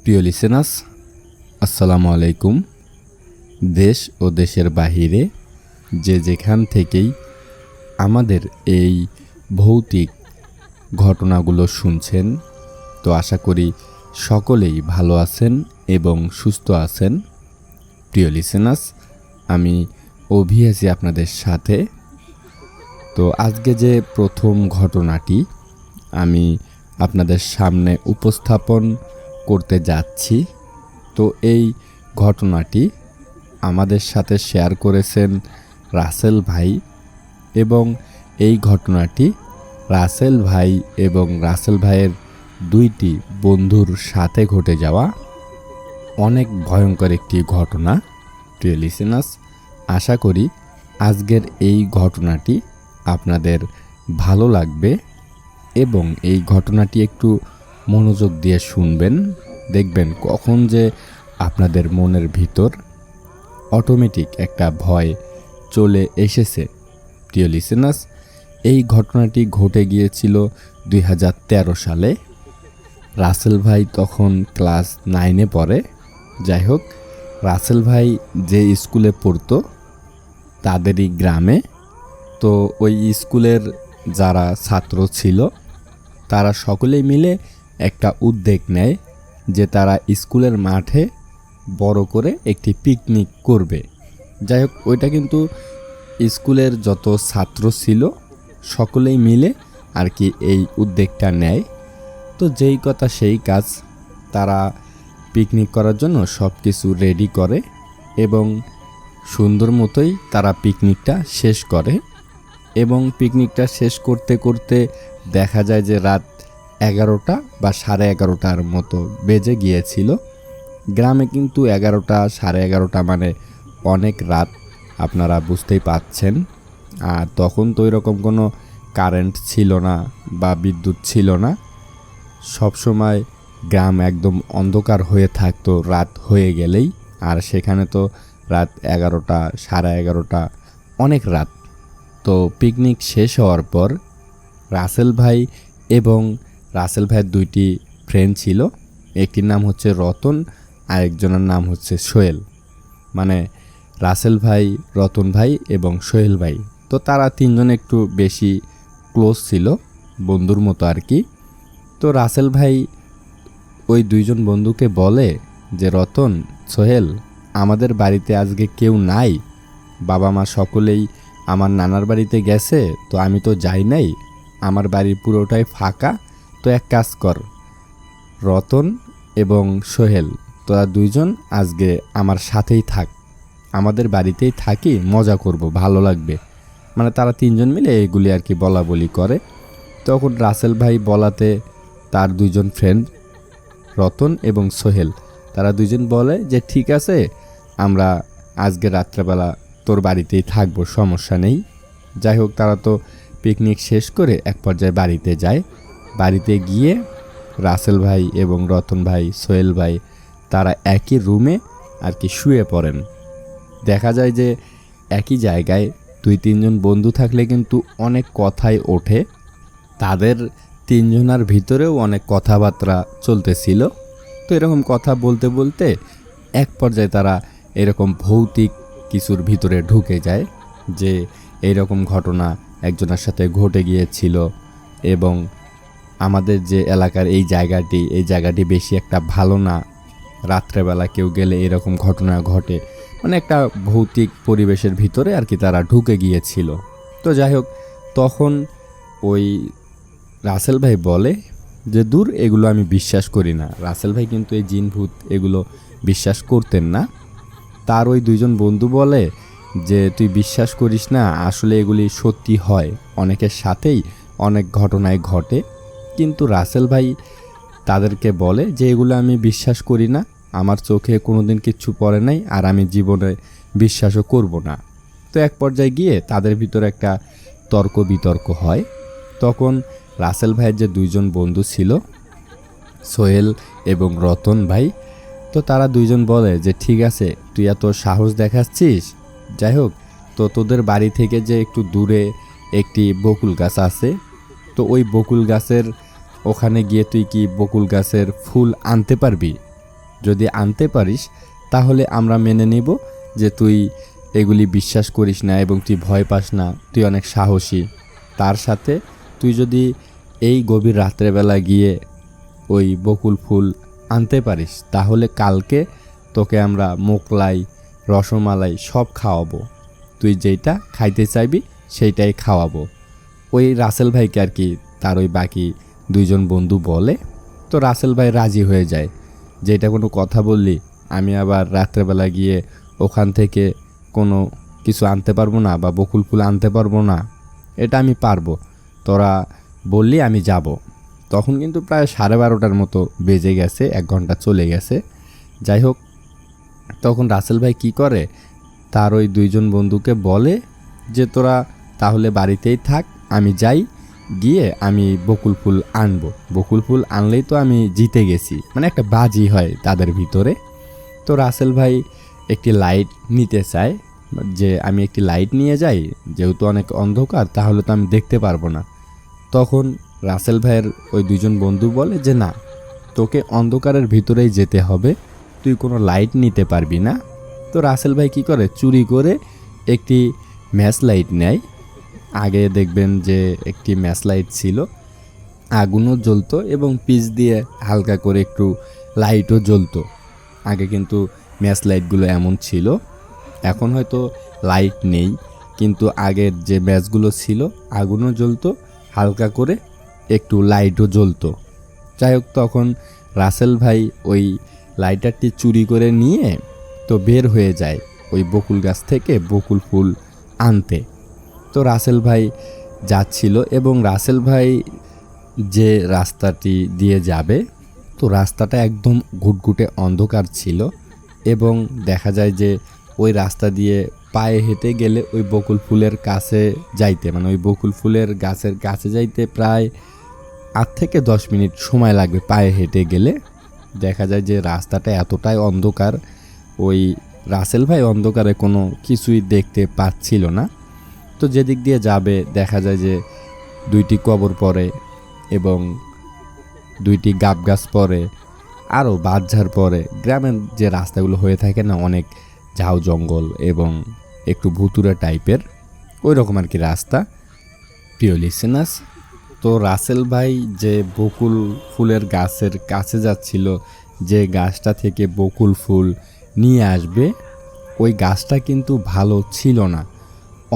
প্রিয় লিসেনার্স, আসসালামু আলাইকুম। দেশ ও দেশের বাহিরে যে যেখান থেকেই আমাদের এই ভৌতিক ঘটনাগুলো শুনছেন, তো আশা করি সকলেই ভালো আছেন এবং সুস্থ আছেন। প্রিয় লিসেনার্স, আমি অভি আছি আপনাদের সাথে। তো আজকে যে প্রথম ঘটনাটি আমি আপনাদের সামনে উপস্থাপন করতে যাচ্ছি, তো এই ঘটনাটি আমাদের সাথে শেয়ার করেছেন রাসেল ভাই, এবং এই ঘটনাটি রাসেল ভাই এবং রাসেল ভাইয়ের দুইটি বন্ধুর সাথে ঘটে যাওয়া অনেক ভয়ঙ্কর একটি ঘটনা। প্রিয় লিসেনার্স, আশা করি আজকের এই ঘটনাটি আপনাদের ভালো লাগবে এবং এই ঘটনাটি একটু মনোযোগ দিয়ে শুনবেন। দেখবেন কখন যে আপনাদের মনের ভিতর অটোমেটিক একটা ভয় চলে এসেছে। প্রিয় লিসেনার্স, এই ঘটনাটি ঘটে গিয়েছিল 2013 সালে। রাসেল ভাই তখন ক্লাস 9-এ পড়ে। যাই হোক, রাসেল ভাই যে স্কুলে পড়তো তাদেরই গ্রামে। তো ওই স্কুলের যারা ছাত্র ছিল তারা সকলেই মিলে একটা উদ্যোগ নেয় যে তারা স্কুলের মাঠে বড় করে একটি পিকনিক করবে। যাই হোক, ওইটা কিন্তু স্কুলের যত ছাত্র ছিল সকলেই মিলে আর কি এই উদ্যোগটা নেয়। তো যেই কথা সেই কাজ, তারা পিকনিক করার জন্য সব কিছু রেডি করে এবং সুন্দর মতোই তারা পিকনিকটা শেষ করে। এবং পিকনিকটা শেষ করতে করতে দেখা যায় যে রাত 11টা বা 11:30টার মতো বেজে গিয়েছিল। গ্রামে কিন্তু 11টা 11:30 মানে অনেক রাত, আপনারা বুঝতেই পাচ্ছেন। আর তখন তো এরকম কোনো কারেন্ট ছিল না বা বিদ্যুৎ ছিল না। সবসময় গ্রাম একদম অন্ধকার হয়ে থাকতো রাত হয়ে গেলেই। আর সেখানে তো রাত 11টা 11:30 অনেক রাত। তো পিকনিক শেষ হওয়ার পর রাসেল ভাই এবং রাসেল ভাইয়ের দুইটি ফ্রেন্ড ছিল। একটির নাম হচ্ছে রতন, আরেকজনের নাম হচ্ছে সোহেল। মানে রাসেল ভাই, রতন ভাই এবং সোহেল ভাই। তো তারা তিনজন একটু বেশি ক্লোজ ছিল, বন্ধুর মতো আর কি। তো রাসেল ভাই ওই দুইজন বন্ধুকে বলে যে, রতন, সোহেল, আমাদের বাড়িতে আজকে কেউ নাই, বাবা মা সকলেই আমার নানার বাড়িতে গেছে, তো আমি তো যাই নাই, আমার বাড়ির পুরোটাই ফাঁকা। তো এক কাজ কর, রতন এবং সোহেল, তোরা দুইজন আজকে আমার সাথেই থাক, আমাদের বাড়িতেই থাকি, মজা করব, ভালো লাগবে। মানে তারা তিনজন মিলে এগুলি আর কি বলা বলি করে। তখন রাসেল ভাই বলাতে তার দুইজন ফ্রেন্ড রতন এবং সোহেল, তারা দুইজন বলে যে ঠিক আছে, আমরা আজকে রাত্রেবেলা তোর বাড়িতেই থাকবো, সমস্যা নেই। যাই হোক, তারা তো পিকনিক শেষ করে এক পর্যায়ে বাড়িতে যায়। বাড়িতে গিয়ে রাসেল ভাই এবং রতন ভাই, সোহেল ভাই, তারা একই রুমে আর কি শুয়ে পড়েন। দেখা যায় যে একই জায়গায় 2-3জন বন্ধু থাকলে কিন্তু অনেক কথাই ওঠে। তাদের তিনজনার ভিতরেও অনেক কথাবার্তা চলতেছিল। তো এরকম কথা বলতে বলতে এক পর্যায়ে তারা এরকম ভৌতিক কিছুর ভিতরে ঢুকে যায় যে এইরকম ঘটনা একজনের সাথে ঘটে গিয়েছিল এবং আমাদের যে এলাকার এই জায়গাটি বেশি একটা ভালো না, রাত্রেবেলা কেউ গেলে এরকম ঘটনা ঘটে। মানে একটা ভৌতিক পরিবেশের ভিতরে আর কি তারা ঢুকে গিয়েছিল। তো যাই হোক, তখন ওই রাসেল ভাই বলে যে দূর, এগুলো আমি বিশ্বাস করি না। রাসেল ভাই কিন্তু এই জিন ভূত এগুলো বিশ্বাস করতেন না। তার ওই দুইজন বন্ধু বলে যে তুই বিশ্বাস করিস না, আসলে এগুলি সত্যি হয়, অনেকের সাথেই অনেক ঘটনায় ঘটে। কিন্তু রাসেল ভাই তাদেরকে বলে যে এগুলো আমি বিশ্বাস করি না, আমার চোখে কোনোদিন কিচ্ছু পড়ে নাই, আর আমি জীবনে বিশ্বাসও করব না। তো এক পর্যায়ে গিয়ে তাদের ভিতরে একটা তর্ক বিতর্ক হয়। তখন রাসেল ভাইয়ের যে দুইজন বন্ধু ছিল, সোহেল এবং রতন ভাই, তো তারা দুইজন বলে যে ঠিক আছে, তুই এত সাহস দেখাচ্ছিস, যাই হোক, তো তোদের বাড়ি থেকে যে একটু দূরে একটি বকুল গাছ আছে, তো ওই বকুল গাছের ওখানে গিয়ে তুই কি বকুল গাছের ফুল আনতে পারবি? যদি আনতে পারিস তাহলে আমরা মেনে নিব যে তুই এগুলি বিশ্বাস করিস না এবং তুই ভয় পাস না, তুই অনেক সাহসী। তার সাথে তুই যদি এই গভীর রাত্রেবেলা গিয়ে ওই বকুল ফুল আনতে পারিস তাহলে কালকে তোকে আমরা মোগলাই, রসমালাই সব খাওয়াবো। তুই যেইটা খাইতে চাইবি সেইটাই খাওয়াবো। ওই রাসেল ভাইকে আর কি তার ওই বাকি দুইজন বন্ধু বলে। তো রাসেল ভাই রাজি হয়ে যায়, যেটা কোনো কথা বললি আমি আবার রাত্রেবেলা গিয়ে ওখান থেকে কোনো কিছু আনতে পারবো না বা বকুল ফুল আনতে পারবো না, এটা আমি পারবো, তোরা বললি আমি যাব। তখন কিন্তু প্রায় 12:30টার মতো বেজে গেছে, 1 ঘন্টা চলে গেছে। যাই হোক, তখন রাসেল ভাই কি করে, তার ওই দুইজন বন্ধুকে বলে যে তোরা তাহলে বাড়িতেই থাক, আমি যাই, গিয়ে আমি বকুল ফুল আনবো। বকুল ফুল আনলেই তো আমি জিতে গেছি, মানে একটা বাজি হয় তাদের ভিতরে। তো রাসেল ভাই একটি লাইট নিতে চায়, যে আমি একটি লাইট নিয়ে যাই, যেহেতু অনেক অন্ধকার তাহলে তো আমি দেখতে পারবো না। তখন রাসেল ভাইয়ের ওই দুইজন বন্ধু বলে যে না, তোকে অন্ধকারের ভিতরেই যেতে হবে, তুই কোনো লাইট নিতে পারবি না। তো রাসেল ভাই কি করে, চুরি করে একটি ম্যাচ লাইট নেয়। আগে দেখবেন যে একটি ম্যাচ লাইট ছিল, আগুনও জ্বলতো এবং পিচ দিয়ে হালকা করে একটু লাইটও জ্বলতো। আগে কিন্তু ম্যাচ লাইটগুলো এমন ছিল, এখন হয়তো লাইট নেই, কিন্তু আগের যে ম্যাচগুলো ছিল আগুনও জ্বলতো, হালকা করে একটু লাইটও জ্বলতো। যাই হোক, তখন রাসেল ভাই ওই লাইটারটি চুরি করে নিয়ে তো বের হয়ে যায় ওই বকুল গাছ থেকে বকুল ফুল আনতে। তো রাসেল ভাই যাচ্ছিল এবং রাসেল ভাই যে রাস্তাটি দিয়ে যাবে, তো রাস্তাটা একদম ঘুটঘুটে অন্ধকার ছিল এবং দেখা যায় যে ওই রাস্তা দিয়ে পায়ে হেঁটে গেলে ওই বকুল ফুলের কাছে যাইতে, মানে ওই বকুল ফুলের গাছের কাছে যাইতে প্রায় 8 থেকে 10 মিনিট সময় লাগবে পায়ে হেঁটে গেলে। দেখা যায় যে রাস্তাটা এতটাই অন্ধকার, ওই রাসেল ভাই অন্ধকারে কোনো কিছুই দেখতে পাচ্ছিল না। তো যেদিক দিয়ে যাবে দেখা যায় যে 2টি কবর পড়ে এবং 2টি গাব গাছ পড়ে, আরও বাঁধঝাড় পড়ে। গ্রামের যে রাস্তাগুলো হয়ে থাকে না, অনেক ঝাউ জঙ্গল এবং একটু ভুতুরে টাইপের, ওই রকম আর কি রাস্তা। প্রিয় লিসেনার্স, তো রাসেল ভাই যে বকুল ফুলের গাছের কাছে যাচ্ছিল, যে গাছটা থেকে বকুল ফুল নিয়ে আসবে, ওই গাছটা কিন্তু ভালো ছিল না।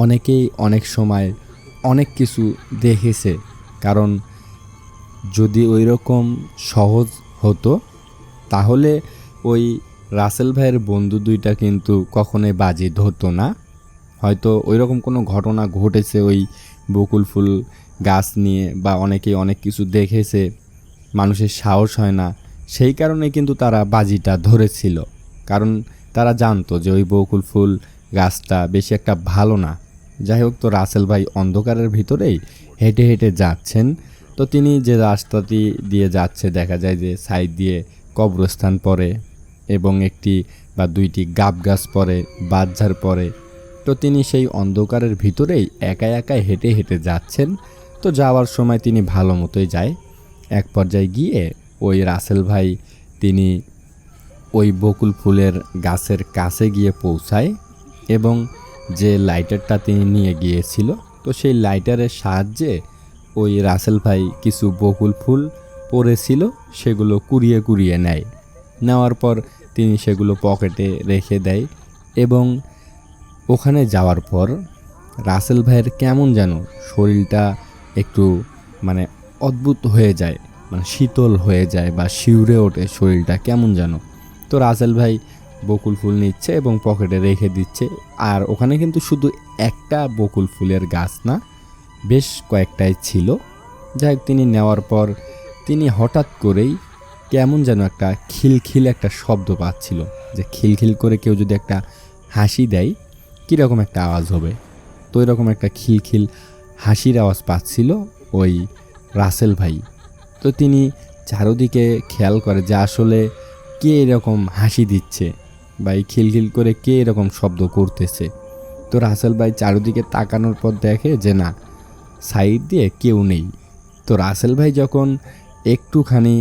অনেকেই অনেক সময় অনেক কিছু দেখেছে, কারণ যদি ওই রকম সহজ হতো তাহলে ওই রাসেল ভাইয়ের বন্ধু দুইটা কিন্তু কখনোই বাজি ধরতো না। হয়তো ওই রকম কোনো ঘটনা ঘটেছে ওই বকুল ফুল গাছ নিয়ে, বা অনেকেই অনেক কিছু দেখেছে, মানুষের সাহস হয় না, সেই কারণে কিন্তু তারা বাজিটা ধরেছিল। কারণ তারা জানতো যে ওই বকুল ফুল গাছটা বেশি একটা ভালো না। যাই হোক, তো রাসেল ভাই অন্ধকারের ভিতরেই হেঁটে হেঁটে যাচ্ছেন। তো তিনি যে রাস্তাটি দিয়ে যাচ্ছে দেখা যায় যে সাইড দিয়ে কবরস্থান পড়ে এবং 1টি বা 2টি গাব গাছ পড়ে, বাঁধঝাড় পড়ে। তো তিনি সেই অন্ধকারের ভিতরেই একাই একাই হেঁটে হেঁটে যাচ্ছেন। তো যাওয়ার সময় তিনি ভালো মতোই যায়। এক পর্যায়ে গিয়ে ওই রাসেল ভাই তিনি ওই বকুল ফুলের গাছের কাছে গিয়ে পৌঁছায় এবং যে লাইটারটা তিনি নিয়ে গিয়েছিল, তো সেই লাইটারের সাহায্যে ওই রাসেল ভাই কিছু বকুল ফুল পড়েছিল সেগুলো কুড়িয়ে কুড়িয়ে নেয়। নেওয়ার পর তিনি সেগুলো পকেটে রেখে দেয় এবং ওখানে যাওয়ার পর রাসেল ভাইয়ের কেমন যেন শরীরটা একটু মানে অদ্ভুত হয়ে যায়, মানে শীতল হয়ে যায় বা শিউরে ওঠে শরীরটা কেমন যেন। তো রাসেল ভাই বকুল ফুল নিচ্ছে এবং পকেটে রেখে দিচ্ছে। আর ওখানে কিন্তু শুধু একটা বকুল ফুলের গাছ না, বেশ কয়েকটাই ছিল। যাই হোক, তিনি নেওয়ার পর তিনি হঠাৎ করেই কেমন যেন একটা খিলখিল একটা শব্দ পাচ্ছিল, যে খিলখিল করে কেউ যদি একটা হাসি দেয় কীরকম একটা আওয়াজ হবে। তো এরকম একটা খিলখিল হাসির আওয়াজ পাচ্ছিল ওই রাসেল ভাই। তো তিনি চারদিকে খেয়াল করে যে আসলে কে এরকম হাসি দিচ্ছে বা এই খিলখিল করে কে এরকম শব্দ করতেছে। তো রাসেল ভাই চারদিকে তাকানোর পর দেখে যে না, সাইড দিয়ে কেউ নেই। তো রাসেল ভাই যখন একটুখানি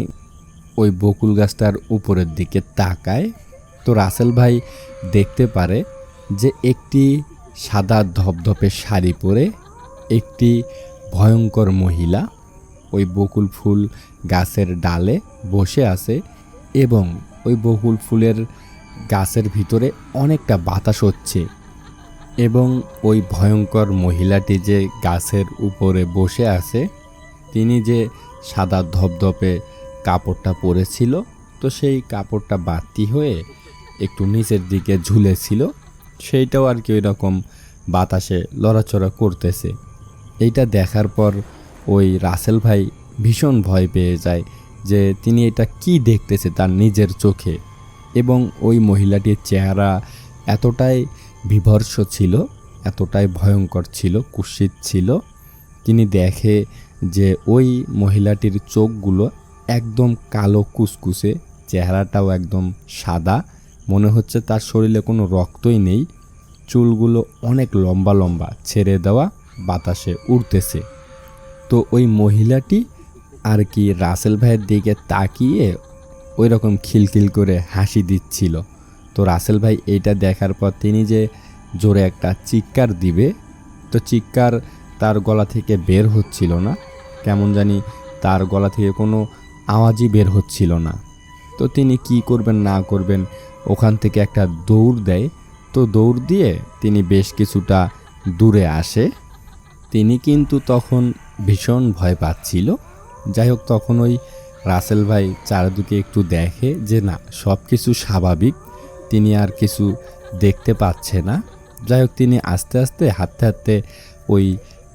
ওই বকুল গাছটার উপরের দিকে তাকায়, তো রাসেল ভাই দেখতে পারে যে একটি সাদা ধপধপে শাড়ি পরে একটি ভয়ঙ্কর মহিলা ওই বকুল ফুল গাছের ডালে বসে আছে এবং ওই বকুল ফুলের গাছের ভিতরে অনেকটা বাতাস হচ্ছে এবং ওই ভয়ঙ্কর মহিলাটি যে গাছের উপরে বসে আছে, তিনি যে সাদা ধপধপে কাপড়টা পরেছিল, তো সেই কাপড়টা বাতি হয়ে একটু নিচের দিকে ঝুলেছিল, সেইটাও আর কি ওই রকম বাতাসে লড়াচড়া করতেছে। এইটা দেখার পর ওই রাসেল ভাই ভীষণ ভয় পেয়ে যায় যে তিনি এটা কি দেখতেছে তার নিজের চোখে। এবং ওই মহিলাটির চেহারা এতটাই বিভৎস ছিল, এতটাই ভয়ঙ্কর ছিল, কুৎসিত ছিল। তিনি দেখে যে ওই মহিলাটির চোখগুলো একদম কালো কুসকুসে, চেহারাটাও একদম সাদা, মনে হচ্ছে তার শরীরে কোনো রক্তই নেই, চুলগুলো অনেক লম্বা লম্বা ছেড়ে দেওয়া, বাতাসে উড়তেছে। তো ওই মহিলাটি আর কি রাসেল ভাইয়ের দিকে তাকিয়ে ওই রকম খিলখিল করে হাসি দিচ্ছিল। তো রাসেল ভাই এইটা দেখার পর তিনি যে জোরে একটা চিৎকার দিবে, তো চিৎকার তার গলা থেকে বের হচ্ছিল না, কেমন জানি তার গলা থেকে কোনো আওয়াজই বের হচ্ছিল না। তো তিনি কি করবেন না করবেন ওখান থেকে একটা দৌড় দেয়। তো দৌড় দিয়ে তিনি বেশ কিছুটা দূরে আসে। তিনি কিন্তু তখন ভীষণ ভয় পাচ্ছিল। যাই হোক, তখন ওই রাসেল ভাই চারিদিকে একটু দেখে যে না, সব কিছু স্বাভাবিক, তিনি আর কিছু দেখতে পাচ্ছে না। যাই হোক, তিনি আস্তে আস্তে হাঁটতে হাঁটতে ওই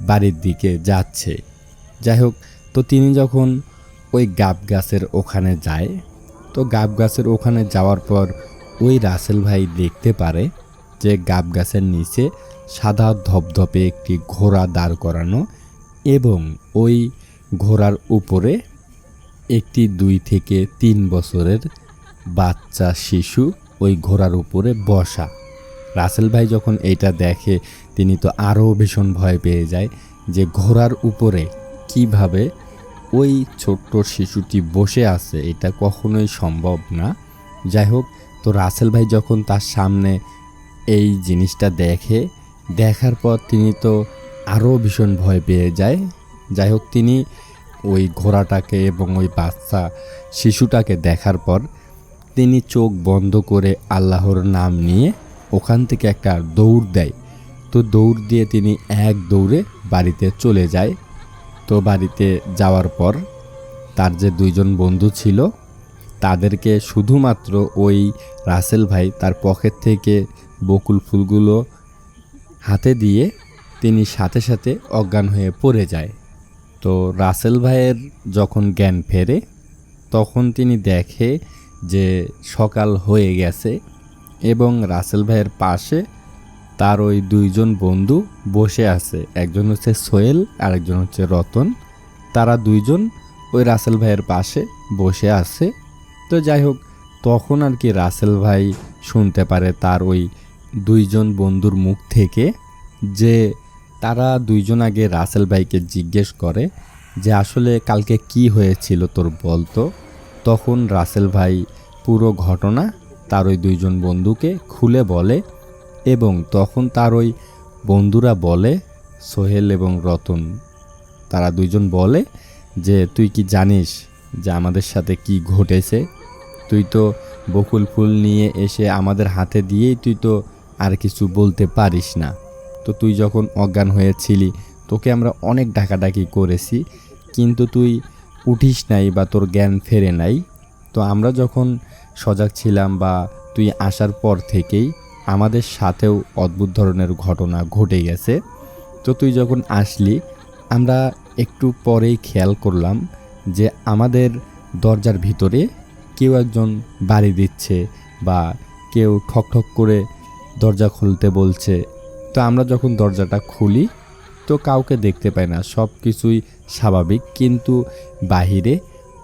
বাড়ির দিকে যাচ্ছে। যাই হোক, তো তিনি যখন ওই গাব গাছের ওখানে যায়, তো গাব গাছের ওখানে যাওয়ার পর ওই রাসেল ভাই দেখতে পারে যে গাব গাছের নিচে সাদা ধপধপে একটি ঘোড়া দাঁড় করানো এবং ওই ঘোড়ার উপরে একটি 2 থেকে 3 বছরের বাচ্চা শিশু ওই ঘোড়ার উপরে বসা। রাসেল ভাই যখন এইটা দেখে, তিনি তো আরও ভীষণ ভয় পেয়ে যায় যে ঘোড়ার উপরে কিভাবে ওই ছোট্ট শিশুটি বসে আছে, এটা কখনোই সম্ভব না। যাই হোক, তো রাসেল ভাই যখন তার সামনে এই জিনিসটা দেখে, দেখার পর তিনি তো আরও ভীষণ ভয় পেয়ে যায়। যাই হোক, তিনি ওই ঘোড়াটাকে এবং ওই বাচ্চা শিশুটাকে দেখার পর তিনি চোখ বন্ধ করে আল্লাহর নাম নিয়ে ওখান থেকে একটা দৌড় দেয়। তো দৌড় দিয়ে তিনি এক দৌড়ে বাড়িতে চলে যায়। তো বাড়িতে যাওয়ার পর তার যে 2জন বন্ধু ছিল, তাদেরকে শুধুমাত্র ওই রাসেল ভাই তার পকেট থেকে বকুল ফুলগুলো হাতে দিয়ে তিনি সাথে সাথে অজ্ঞান হয়ে পড়ে যায়। তো রাসেল ভাইয়ের যখন জ্ঞান ফেরে, তখন তিনি দেখে যে সকাল হয়ে গেছে এবং রাসেল ভাইয়ের পাশে তার ওই 2জন বন্ধু বসে আছে। একজন হচ্ছে সোহেল, আরেকজন হচ্ছে রতন। তারা 2জন ওই রাসেল ভাইয়ের পাশে বসে আছে। তো যাই হোক, তখন আর কি রাসেল ভাই শুনতে পারে তার ওই 2জন বন্ধুর মুখ থেকে যে তারা 2জন আগে রাসেল ভাইকে জিজ্ঞেস করে যে আসলে কালকে কি হয়েছিল তোর বলতো। তখন রাসেল ভাই পুরো ঘটনা তার ওই 2জন বন্ধুকে খুলে বলে এবং তখন তার ওই বন্ধুরা বলে, সোহেল এবং রতন, তারা 2জন বলে যে তুই কি জানিস যে আমাদের সাথে কি ঘটেছে? তুই তো বকুল ফুল নিয়ে এসে আমাদের হাতে দিয়েই তুই তো আর কিছু বলতে পারিস না। তো তুই যখন অজ্ঞান হয়েছিলি, তোকে আমরা অনেক ডাকাডাকি করেছি, কিন্তু তুই উঠিস নাই বা তোর জ্ঞান ফেরে নাই। তো আমরা যখন সজাগ ছিলাম বা তুই আসার পর থেকেই আমাদের সাথেও অদ্ভুত ধরনের ঘটনা ঘটে গেছে। তো তুই যখন আসলি, আমরা একটু পরেই খেয়াল করলাম যে আমাদের দরজার ভিতরে কেউ একজন বাড়ি দিচ্ছে বা কেউ ঠক ঠক করে দরজা খুলতে বলছে। তো আমরা যখন দরজাটা খুলি, তো কাউকে দেখতে পাই না, সব কিছুই স্বাভাবিক, কিন্তু বাহিরে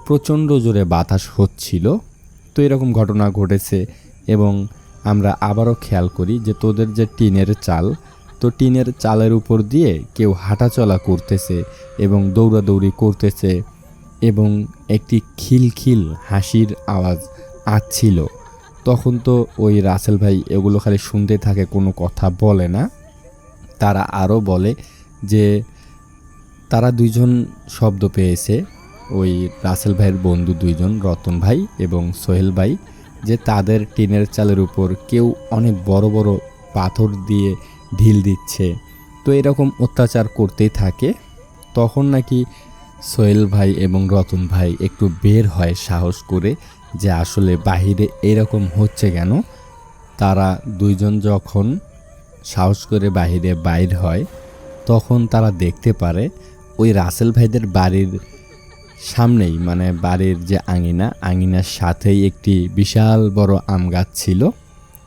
প্রচণ্ড জোরে বাতাস হচ্ছিল। তো এরকম ঘটনা ঘটেছে এবং আমরা আবারও খেয়াল করি যে তোদের যে টিনের চাল, তো টিনের চালের উপর দিয়ে কেউ হাঁটাচলা করতেছে এবং দৌড়াদৌড়ি করতেছে এবং একটি খিলখিল হাসির আওয়াজ আসছিল। তখন তো ওই রাসেল ভাই এগুলো খালি শুনতে থাকে, কোনো কথা বলে না। তারা আরও বলে যে তারা দুইজন শব্দ পেয়েছে, ওই রাসেল ভাইয়ের বন্ধু দুইজন, রতন ভাই এবং সোহেল ভাই, যে তাদের টিনের চালের উপর কেউ অনেক বড় বড় পাথর দিয়ে ঢিল দিচ্ছে। তো এরকম অত্যাচার করতেই থাকে। তখন নাকি সোহেল ভাই এবং রতন ভাই একটু বের হয় সাহস করে, যে আসলে বাহিরে এরকম হচ্ছে কেন। তারা দুইজন যখন সাহস করে বাইর হয়, তখন তারা দেখতে পারে ওই রাসেল ভাইদের বাড়ির সামনেই, মানে বাড়ির যে আঙিনার সাথেই একটি বিশাল বড় আম গাছ ছিল।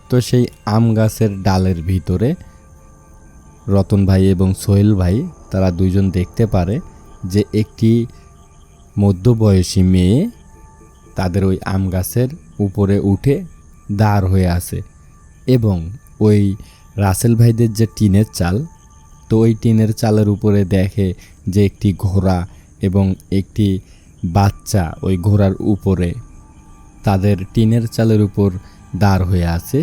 তো সেই আম গাছের ডালের ভিতরে রতন ভাই এবং সোহেল ভাই তারা দুইজন দেখতে পারে যে একটি মধ্যবয়সী মেয়ে তাদের ওই আম গাছের উপরে উঠে দাঁড় হয়ে আছে। এবং ওই রাসেল ভাইদের যে টিনের চাল, তো ওই টিনের চালের উপরে দেখে যে একটি ঘোড়া এবং একটি বাচ্চা ওই ঘোড়ার উপরে তাদের টিনের চালের উপর দাঁড় হয়ে আছে।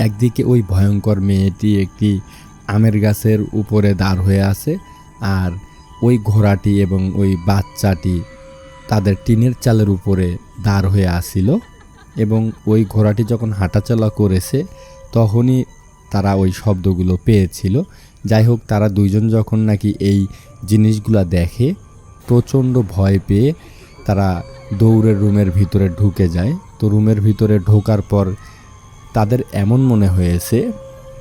একদিকে ওই ভয়ঙ্কর মেয়েটি একটি আমের গাছের উপরে দাঁড় হয়ে আছে, আর ওই ঘোড়াটি এবং ওই বাচ্চাটি তাদের টিনের চালের উপরে দাঁড় হয়ে আসিল। এবং ওই ঘোড়াটি যখন হাঁটাচলা করেছে তখনই তারা ওই শব্দগুলো পেয়েছিল। যাই হোক, তারা দুইজন যখন নাকি এই জিনিসগুলো দেখে, প্রচণ্ড ভয় পেয়ে তারা দৌড়ে রুমের ভিতরে ঢুকে যায়। তো রুমের ভিতরে ঢোকার পর তাদের এমন মনে হয়েছে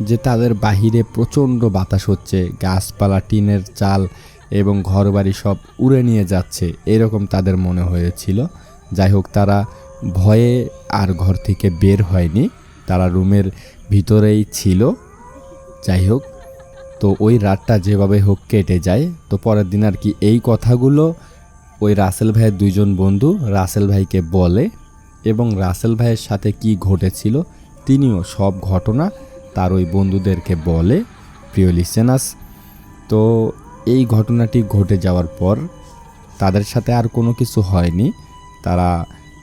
যে তাদের বাহিরে প্রচণ্ড বাতাস হচ্ছে, গাছপালা, টিনের চাল এবং ঘরবাড়ি সব উড়ে নিয়ে যাচ্ছে, এরকম তাদের মনে হয়েছিল। যাই হোক, তারা ভয়ে আর ঘর থেকে বের হয়নি, তারা রুমের ভিতরেই ছিল। যাই হোক, তো ওই রাতটা যেভাবে হোক কেটে যায়। তো পরের দিন আর কি এই কথাগুলো ওই রাসেল ভাইয়ের দুইজন বন্ধু রাসেল ভাইকে বলে, এবং রাসেল ভাইয়ের সাথে কি ঘটেছিল তিনিও সব ঘটনা তার ওই বন্ধুদেরকে বলে। প্রিয় লিসেনার্স, তো এই ঘটনাটি ঘটে যাওয়ার পর তাদের সাথে আর কোনো কিছু হয়নি, তারা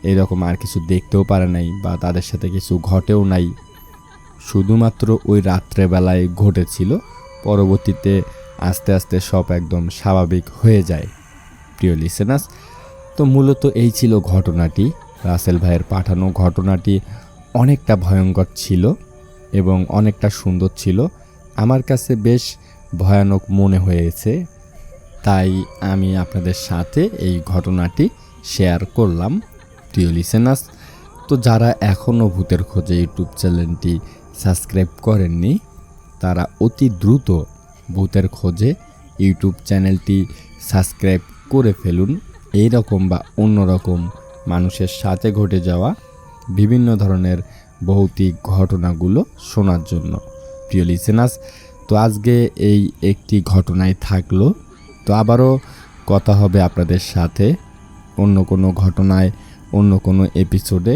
এরকম আর কিছু দেখতেও পারে নাই বা তাদের সাথে কিছু ঘটেও নাই, শুধুমাত্র ওই রাত্রেবেলায় ঘটেছিল। পরবর্তীতে আস্তে আস্তে সব একদম স্বাভাবিক হয়ে যায়। প্রিয় লিসেনার্স, তো মূলত এই ছিল ঘটনাটি। রাসেল ভাইয়ের পাঠানো ঘটনাটি অনেকটা ভয়ঙ্কর ছিল এবং অনেকটা সুন্দর ছিল, আমার কাছে বেশ ভয়ানক মনে হয়েছে, তাই আমি আপনাদের সাথে এই ঘটনাটি শেয়ার করলাম। প্রিয় লিসেনার্স, তো যারা এখনও ভূতের খোঁজে ইউটিউব চ্যানেলটি সাবস্ক্রাইব করেননি, তারা অতি দ্রুত ভূতের খোঁজে ইউটিউব চ্যানেলটি সাবস্ক্রাইব করে ফেলুন, এই রকম বা অন্যরকম মানুষের সাথে ঘটে যাওয়া বিভিন্ন ধরনের ভৌতিক ঘটনাগুলো শোনার জন্য। প্রিয় লিসেনার্স, তো আজকে এই একটি ঘটনায় থাকলো, তো আবারও কথা হবে আপনাদের সাথে অন্য কোনো ঘটনায়, অন্য কোনো এপিসোডে।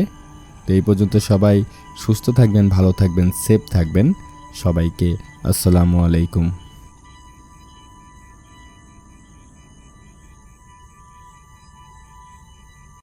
তো এই পর্যন্ত সবাই সুস্থ থাকবেন, ভালো থাকবেন, সেফ থাকবেন। সবাইকে আসসালামু আলাইকুম।